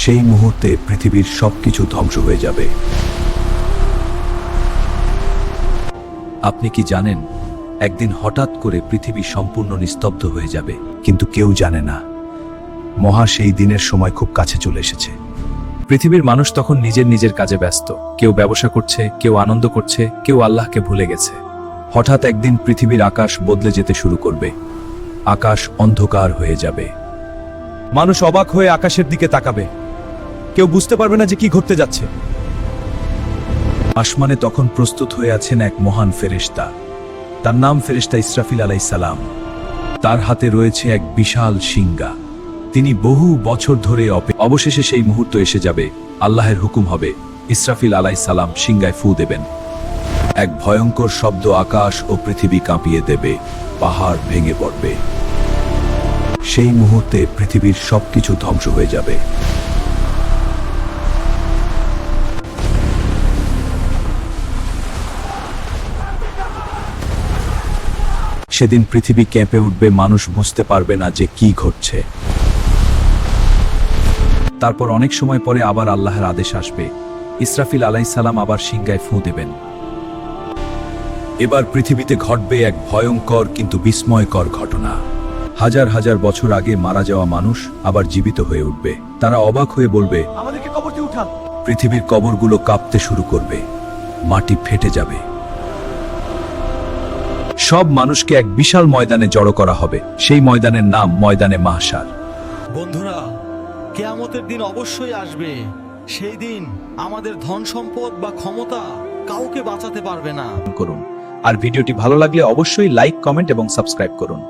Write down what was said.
সেই মুহূর্তে পৃথিবীর সবকিছু ধ্বংস হয়ে যাবে। আপনি কি জানেন, একদিন হঠাৎ করে পৃথিবী সম্পূর্ণ নিস্তব্ধ হয়ে যাবে, কিন্তু কেউ জানে না মহা সেই দিনের সময় খুব কাছে চলে এসেছে। পৃথিবীর মানুষ তখন নিজের নিজের কাজে ব্যস্ত, কেউ ব্যবসা করছে, কেউ আনন্দ করছে, কেউ আল্লাহকে ভুলে গেছে। হঠাৎ একদিন পৃথিবীর আকাশ বদলে যেতে শুরু করবে, আকাশ অন্ধকার হয়ে যাবে। মানুষ অবাক হয়ে আকাশের দিকে তাকাবে, কেউ বুঝতে পারবে না যে কি ঘটতে যাচ্ছে। আসমানে তখন প্রস্তুত হয়ে আছেন এক মহান ফেরেশতা, তার নাম ফেরেশতা ইসরাফিল আলাইহিস সালাম। তার হাতে রয়েছে এক বিশাল শিঙ্গা। তিনি বহু বছর ধরে অবশেষে সেই মুহূর্ত এসে যাবে, আল্লাহের হুকুম হবে, ইসরাফিল আলাইহিস সালাম শিঙ্গায় ফু দেবেন। এক ভয়ঙ্কর শব্দ আকাশ ও পৃথিবী কাঁপিয়ে দেবে, পাহাড় ভেঙে পড়বে। সেই মুহূর্তে পৃথিবীর সবকিছু ধ্বংস হয়ে যাবে। সেদিন পৃথিবী কেঁপে উঠবে, মানুষ বুঝতে পারবে না যে কি ঘটছে। তারপর অনেক সময় পরে আবার আল্লাহর আদেশ আসবে, ইসরাফিল আলাইহিস সালাম আবার শিঙ্গায় ফু দেবেন। এবার পৃথিবীতে ঘটবে এক ভয়ঙ্কর কিন্তু বিস্ময়কর ঘটনা। হাজার হাজার বছর আগে মারা যাওয়া মানুষ আবার জীবিত হয়ে উঠবে। তারা অবাক হয়ে বলবে, আমাদেরকে কবর দিয়ে উঠান। পৃথিবীর কবরগুলো কাঁপতে শুরু করবে, মাটি ফেটে যাবে। সব মানুষকে এক বিশাল ময়দানে জড়ো করা হবে। সেই ময়দানের নাম ময়দানে মাহশার। বন্ধুরা, কিয়ামতের দিন অবশ্যই আসবে। সেই দিন আমাদের ধন সম্পদ বা ক্ষমতা কাউকে বাঁচাতে পারবে না। করুন, আর ভিডিওটি ভালো লাগলে অবশ্যই লাইক, কমেন্ট এবং সাবস্ক্রাইব করুন।